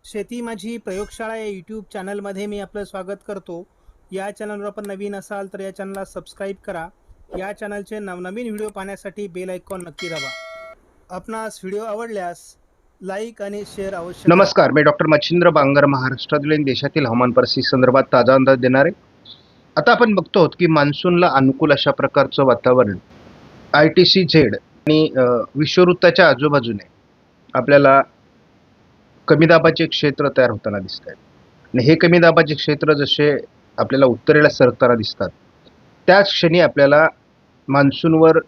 शेती माझी प्रयोगशाळा या यूट्यूब चॅनलमध्ये मी आपलं स्वागत करतो. या चॅनलवर आपण नवीन असाल तर या चॅनलला सबस्क्राईब करा. या चॅनलचे नवनवीन व्हिडिओ पाहण्यासाठी बेल आयकॉन नक्की दाबा. आपणास व्हिडिओ आवडल्यास लाईक आणि शेअर अवश्य करा. नमस्कार, मी डॉक्टर मच्छिंद्र बांगर, महाराष्ट्रातील आणि देशातील हवामान परिस्थिती संदर्भात ताजा अंदाज देणार आहे. आता आपण बघतो आहोत की मान्सूनला अनुकूल अशा प्रकारचं वातावरण ITC-Z आणि विषुववृत्ताच्या आजूबाजूने आपल्याला कमी दाबाचे क्षेत्र तयार होताना दिसत आहेत. आणि हे कमी दाबाचे क्षेत्र जसे आपल्याला उत्तरेला सरकताना दिसतात, त्याच क्षणी आपल्याला मान्सूनवर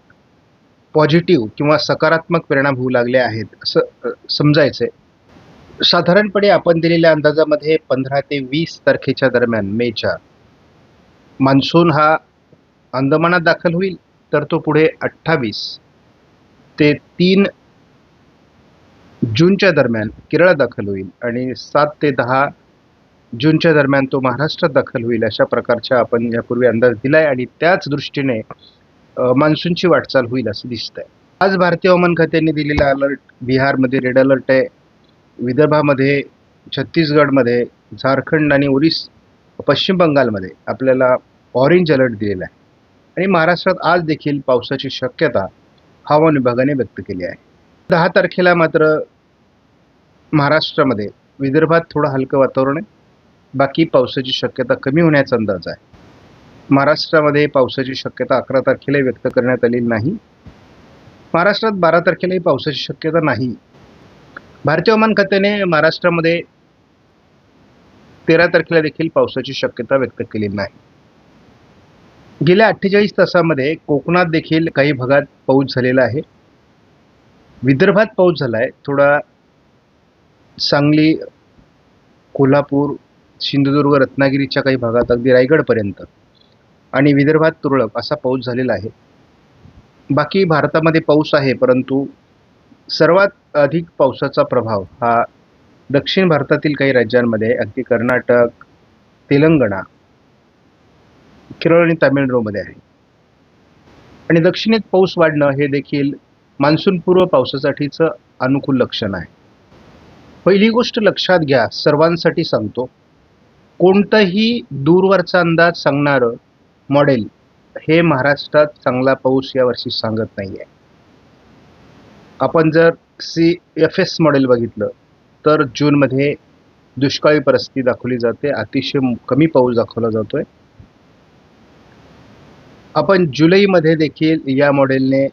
पॉझिटिव्ह किंवा सकारात्मक परिणाम होऊ लागले आहेत असं समजायचं आहे. साधारणपणे आपण दिलेल्या अंदाजामध्ये 15 ते 20 तारखेच्या दरम्यान मेच्या मान्सून हा अंदमानात दाखल होईल, तर तो पुढे 28 ते 3 जूनच्या दरम्यान केरळात दाखल होईल आणि 7 ते 10 जूनच्या दरम्यान तो महाराष्ट्रात दाखल होईल. अशा प्रकारच्या आपण यापूर्वी अंदाज दिलाय आणि त्याच दृष्टीने मान्सूनची वाटचाल होईल असं दिसतंय. आज भारतीय हवामान खात्याने दिलेला अलर्ट बिहारमध्ये रेड अलर्ट आहे, विदर्भामध्ये, छत्तीसगडमध्ये, झारखंड आणि पश्चिम बंगालमध्ये आपल्याला ऑरेंज अलर्ट दिलेला आहे आणि महाराष्ट्रात आज देखील पावसाची शक्यता हवामान विभागाने व्यक्त केली आहे. 10 तारखेला मात्र महाराष्ट्रामध्ये विदर्भात थोडं हलकं वातावरण आहे, बाकी पावसाची शक्यता कमी होण्याचा अंदाज आहे. महाराष्ट्रामध्ये पावसाची शक्यता 11 तारखेला व्यक्त करण्यात आलेली नाही. महाराष्ट्रात 12 तारखेलाही पावसाची शक्यता नाही. भारतीय हवामान खात्याने महाराष्ट्रामध्ये 13 तारखेला देखील पावसाची शक्यता व्यक्त केली नाही. गेल्या 48 तासामध्ये कोकणात देखील काही भागात पाऊस झालेला आहे. विदर्भात पाऊस झाला आहे थोडा. सांगली, कोल्हापूर, सिंधुदुर्ग, रत्नागिरीच्या काही भागात अगदी रायगडपर्यंत आणि विदर्भात तुरळक असा पाऊस झालेला आहे. बाकी भारतामध्ये पाऊस आहे, परंतु सर्वात अधिक पावसाचा प्रभाव हा दक्षिण भारतातील काही राज्यांमध्ये, अगदी कर्नाटक, तेलंगणा, केरळ आणि तामिळनाडूमध्ये आहे. आणि दक्षिणेत पाऊस वाढणं हे देखील मान्सूनपूर्व पावसासाठीचं अनुकूल लक्षण आहे. पहिली गोष्ट लक्षात घ्या, सर्वांसाठी सांगतो, कोणतंही दूरवरचा अंदाज सांगणारं मॉडेल हे महाराष्ट्रात चांगला पाऊस यावर्षी सांगत नाही आहे. आपण जर CFS मॉडेल बघितलं तर जूनमध्ये दुष्काळी परिस्थिती दाखवली जाते, अतिशय कमी पाऊस दाखवला जातोय. आपण जुलैमध्ये देखील या मॉडेलने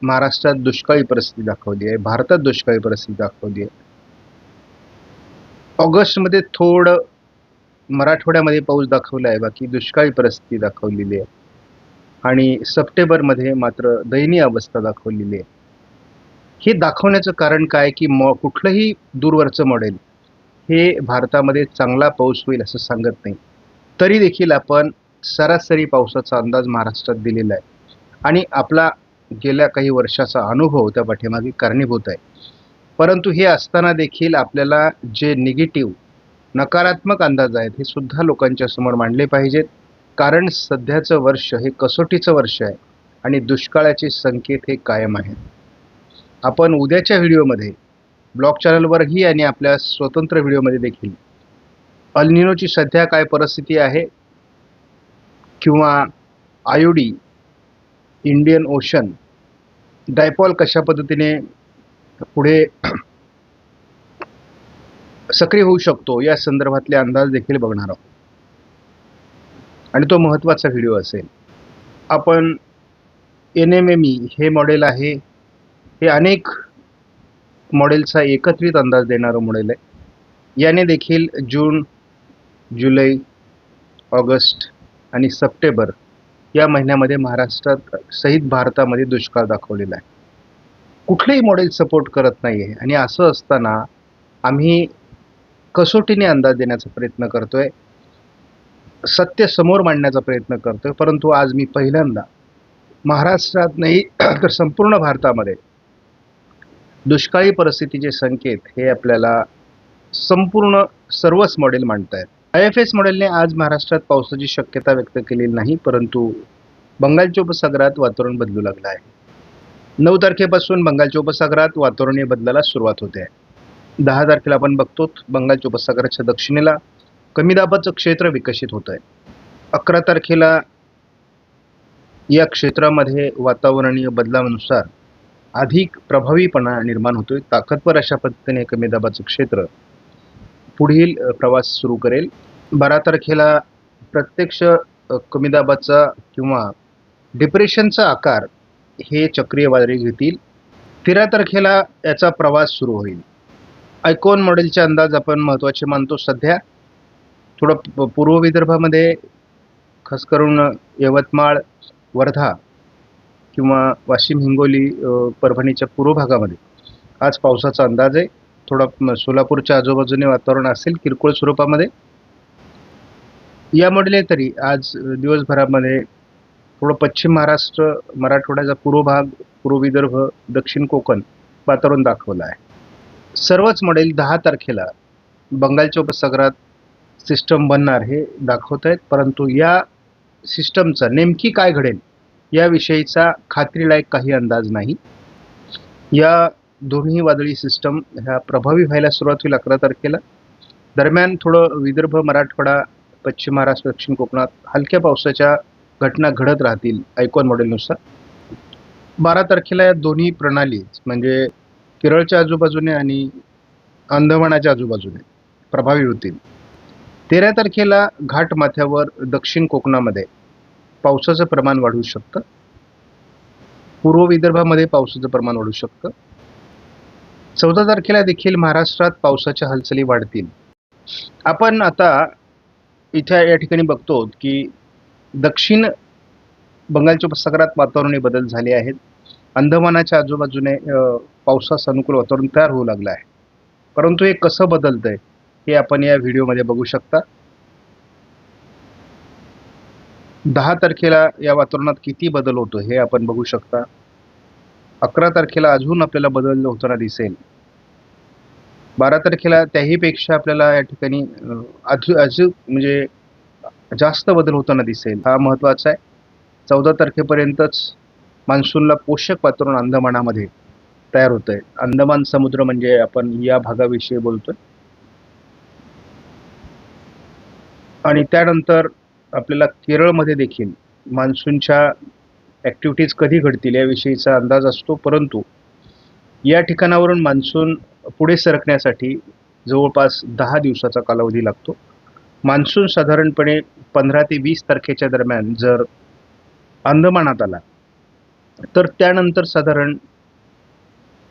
महाराष्ट्रात दुष्काळी परिस्थिती दाखवली आहे, भारतात दुष्काळी परिस्थिती दाखवली आहे. ऑगस्टमध्ये थोडं मराठवाड्यामध्ये पाऊस दाखवला आहे, बाकी दुष्काळी परिस्थिती दाखवलेली आहे. आणि सप्टेंबरमध्ये मात्र दयनीय अवस्था दाखवलेली आहे. हे दाखवण्याचं कारण काय की कुठलंही दूरवरचं मॉडेल हे भारतामध्ये चांगला पाऊस होईल असं सांगत नाही. तरी देखील आपण सरासरी पावसाचा अंदाज महाराष्ट्रात दिलेला आहे आणि आपला गेल्या काही वर्षाचा अनुभव त्या पाठीमागे कारणीभूत आहे. परंतु हे असताना देखील आपल्याला जे निगेटिव्ह, नकारात्मक अंदाज आहेत हे सुद्धा लोकांच्या समोर मांडले पाहिजेत, कारण सध्याचं वर्ष हे कसोटीचं वर्ष आहे आणि दुष्काळाचे संकेत हे कायम आहेत. आपण उद्याच्या व्हिडिओमध्ये ब्लॉग चॅनलवरही आणि आपल्या स्वतंत्र व्हिडिओमध्ये देखील अल निनोची सध्या काय परिस्थिती आहे किंवा IOD, इंडियन ओशन डायपॉल कशा पद्धतीने पुढे सक्रिय होऊ शकतो या संदर्भातले अंदाज देखील बघणार आहोत आणि तो महत्त्वाचा व्हिडिओ असेल. आपण NMME हे मॉडेल आहे, हे अनेक मॉडेलचा एकत्रित अंदाज देणारं मॉडेल आहे. याने देखील जून, जुलै, ऑगस्ट आणि सप्टेंबर या महिन्यामध्ये महाराष्ट्रात सहित भारतामध्ये दुष्काळ दाखवलेला आहे. कुठलंही मॉडेल सपोर्ट करत नाही आहे आणि असं असताना आम्ही कसोटीने अंदाज देण्याचा प्रयत्न करतोय, सत्य समोर मांडण्याचा प्रयत्न करतोय. परंतु आज मी पहिल्यांदा महाराष्ट्रात नाही तर संपूर्ण भारतामध्ये दुष्काळी परिस्थितीचे संकेत हे आपल्याला संपूर्ण सर्वच मॉडेल मांडतायत. IFS मॉडेलने आज महाराष्ट्रात पावसाची शक्यता व्यक्त केलेली नाही, परंतु बंगालच्या उपसागरात वातावरण बदलू लागलं आहे. 9 तारखेपासून बंगालच्या उपसागरात वातावरणीय बदलाला सुरुवात होते आहे. 10 तारखेला आपण बघतो बंगालच्या उपसागराच्या दक्षिणेला कमी दाबाचं क्षेत्र विकसित होत आहे. 11 तारखेला या क्षेत्रामध्ये वातावरणीय बदलानुसार अधिक प्रभावीपणा निर्माण होतोय. ताकदवर अशा पद्धतीने कमी दाबाचं क्षेत्र पुढील प्रवास सुरू करेल. 12 तारखेला प्रत्यक्ष कमी दाबाचा किंवा डिप्रेशनचा आकार हे चक्रीय वादळे घेतील. 13 तारखेला याचा प्रवास सुरू होईल. आयकॉन मॉडेलचे अंदाज आपण महत्त्वाचे मानतो. सध्या थोडं पूर्व विदर्भामध्ये खास करून यवतमाळ, वर्धा किंवा वाशिम, हिंगोली, परभणीच्या पूर्व भागामध्ये आज पावसाचा अंदाज आहे. थोडा सोलापूरच्या आजूबाजूने वातावरण असेल किरकोळ स्वरूपामध्ये. यामुळे तरी आज दिवसभरामध्ये थोडं पश्चिम महाराष्ट्र, मराठवाड्याचा पूर्व भाग, पूर्व विदर्भ, दक्षिण कोकण वातावरण दाखवलं आहे. सर्वच मॉडेल 10 तारखेला बंगालच्या उपसागरात सिस्टम बनणार हे दाखवत आहेत. परंतु या सिस्टमचा नेमकी काय घडेल याविषयीचा खात्रीलायक काही अंदाज नाही. या दोन्ही वादळी सिस्टम ह्या प्रभावी व्हायला सुरुवात होईल 11 तारखेला. दरम्यान थोडं विदर्भ, मराठवाडा, पश्चिम महाराष्ट्र, दक्षिण कोकणात हलक्या पावसाच्या घटना घडत राहतील आयकॉन मॉडेलनुसार. 12 तारखेला या दोन्ही प्रणाली म्हणजे केरळच्या आजूबाजूने आणि अंदमानाच्या आजूबाजूने प्रभावी होतील. 13 तारखेला घाटमाथ्यावर दक्षिण कोकणामध्ये पावसाचं प्रमाण वाढू शकतं. पूर्व विदर्भामध्ये पावसाचं प्रमाण वाढू शकतं. 14 तारखेला देखील महाराष्ट्रात पावसाच्या हालचाली वाढतील. आपण आता इथे या ठिकाणी बघतो की दक्षिण बंगालच्या उपसागरात वातावरणीय बदल झाले आहेत. अंदमानाच्या आजूबाजूने पावसास अनुकूल वातावरण तयार होऊ लागलं आहे. परंतु हे कसं बदलतंय हे आपण या व्हिडिओमध्ये बघू शकता. 10 तारखेला या वातावरणात किती बदल होतो हे आपण बघू शकता. 11 तारखेला अजून आपल्याला बदल होताना दिसेल. 12 तारखेला त्याही पेक्षा आपल्याला या ठिकाणी अजून म्हणजे जास्त बदल होताना दिसेल. हा महत्त्वाचा आहे. 14 तारखेपर्यंतच मान्सूनला पोषक वातावरण अंदमानामध्ये तयार होत आहे. अंदमान समुद्र म्हणजे आपण या भागाविषयी बोलतोय. आणि त्यानंतर आपल्याला केरळमध्ये देखील मान्सूनच्या ॲक्टिव्हिटीज कधी घडतील याविषयीचा अंदाज असतो. परंतु या ठिकाणावरून मान्सून पुढे सरकण्यासाठी जवळपास 10 दिवसाचा कालावधी लागतो. मान्सून साधारणपणे 15 ते 20 तारखेच्या दरम्यान जर अंदमानात आला तर त्यानंतर साधारण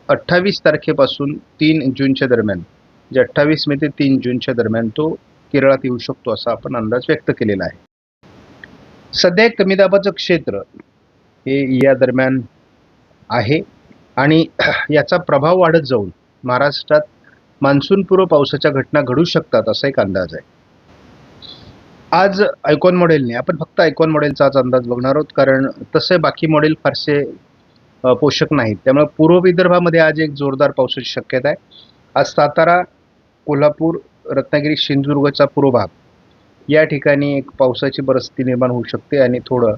28 तारखेपासून 3 जूनच्या दरम्यान, म्हणजे 28 मे ते 3 जूनच्या दरम्यान तो केरळात येऊ शकतो असा आपण अंदाज व्यक्त केलेला आहे. सध्या एक कमी दाबाचं क्षेत्र हे या दरम्यान आहे आणि याचा प्रभाव वाढत जाऊन महाराष्ट्रात मान्सूनपूर्व पावसाच्या घटना घडू शकतात असा एक अंदाज आहे. आज आयकॉन मॉडेलने आपण फक्त आयकॉन मॉडेलचा आज अंदाज बघणार आहोत, कारण तसे बाकी मॉडेल फारसे पोषक नाहीत. त्यामुळे पूर्व विदर्भामध्ये आज एक जोरदार पावसाची शक्यता आहे. आज सातारा, कोल्हापूर, रत्नागिरी, सिंधुदुर्गचा पूर्व भाग या ठिकाणी एक पावसाची परिस्थिती निर्माण होऊ शकते आणि थोडं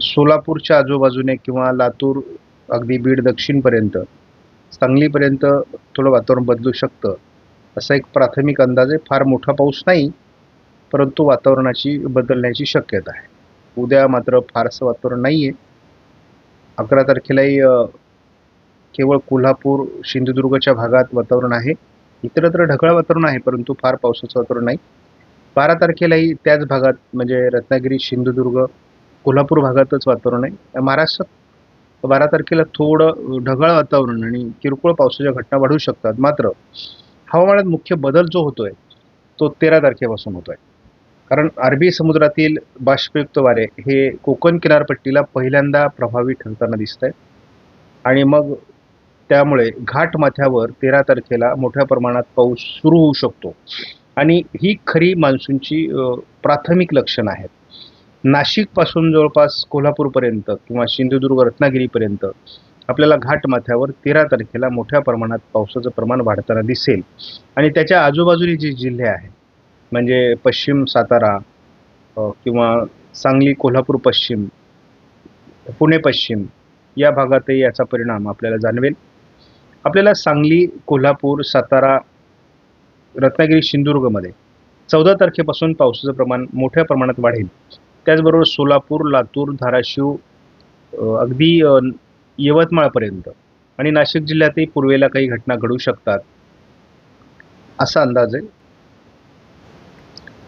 सोलापूरच्या आजूबाजूने किंवा लातूर, अगदी बीड दक्षिणपर्यंत, सांगलीपर्यंत थोडं वातावरण बदलू शकतं असा एक प्राथमिक अंदाज आहे. फार मोठा पाऊस नाही, परंतु वातावरणाची बदलण्याची शक्यता आहे. उद्या मात्र फारसं वातावरण नाही आहे. 11 तारखेलाही केवळ कोल्हापूर, सिंधुदुर्गच्या भागात वातावरण आहे. इतरत्र ढगाळ वातावरण आहे, परंतु फार पावसाचं वातावरण नाही. 12 तारखेलाही त्याच भागात म्हणजे रत्नागिरी, सिंधुदुर्ग, कोल्हापूर भागातच वातावरण आहे. महाराष्ट्रात 12 तारखेला थोडं ढगाळ वातावरण आणि किरकोळ पावसाच्या घटना वाढू शकतात. मात्र हवामानात मुख्य बदल जो होतोय तो 13 तारखेपासून होतोय. कारण अरबी समुद्रातील बाष्पयुक्त वारे हे कोकण किनारपट्टीला पहिल्यांदा प्रभावी ठरताना दिसत आहेत आणि मग त्यामुळे घाटमाथ्यावर 13 तारखेला मोठ्या प्रमाणात पाऊस सुरू होऊ शकतो आणि ही खरी मान्सूनची प्राथमिक लक्षणं आहेत. नाशिकपासून जवळपास कोल्हापूरपर्यंत किंवा सिंधुदुर्ग, रत्नागिरीपर्यंत आपल्याला घाटमाथ्यावर 13 तारखेला मोठ्या प्रमाणात पावसाचं प्रमाण वाढताना दिसेल आणि त्याच्या आजूबाजूने जे जिल्हे आहेत म्हणजे पश्चिम सातारा किंवा सांगली, कोल्हापूर पश्चिम, पुणे पश्चिम या भागातही याचा परिणाम आपल्याला जाणवेल. आपल्याला सांगली, कोल्हापूर, सातारा, रत्नागिरी, सिंधुदुर्गमध्ये 14 तारखेपासून पावसाचं प्रमाण मोठ्या प्रमाणात वाढेल. त्याचबरोबर सोलापूर, लातूर, धाराशिव, अगदी यवतमाळपर्यंत आणि नाशिक जिल्ह्यातही पूर्वेला काही घटना घडू शकतात असा अंदाज आहे.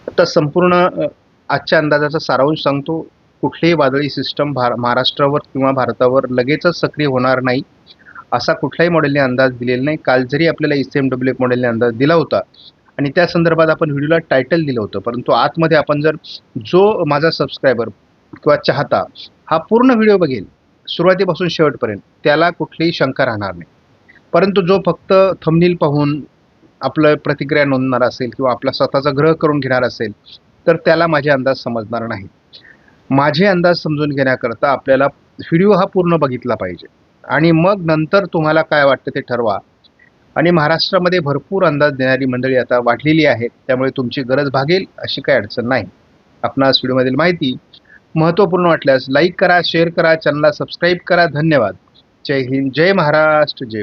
आता संपूर्ण आजच्या अंदाजाचा सारांश सांगतो. कुठलीही वादळी सिस्टम महाराष्ट्रावर किंवा भारतावर लगेचच सक्रिय होणार नाही असा कुठल्याही मॉडेलने अंदाज दिलेला नाही. काल जरी आपल्याला ECMWF मॉडेलने अंदाज दिला होता आणि त्या संदर्भात आपण व्हिडिओला टायटल दिलं होतं, परंतु आतमध्ये आपण जर जो माझा सबस्क्रायबर किंवा चाहता हा पूर्ण व्हिडिओ बघेल सुरुवातीपासून शेवटपर्यंत, त्याला कुठलीही शंका राहणार नाही. परंतु जो फक्त थंबनेल पाहून आपलं प्रतिक्रिया नोंदणार असेल किंवा आपला स्वतःचा ग्रह करून घेणार असेल तर त्याला माझे अंदाज समजणार नाही. माझे अंदाज समजून घेण्याकरता आपल्याला व्हिडिओ हा पूर्ण बघितला पाहिजे आणि मग नंतर तुम्हाला काय वाटतं ते ठरवा. आणि महाराष्ट्रामध्ये भरपूर अंदाज देणारी मंडळी आता वाढलेली आहे, त्यामुळे तुमची गरज भागेल अशी काही अडचण नाही. आपणास व्हिडिओमधील माहिती महत्त्वपूर्ण वाटल्यास लाईक करा, शेअर करा, चॅनलला सबस्क्राईब करा. धन्यवाद. जय हिंद, जय महाराष्ट्र, जय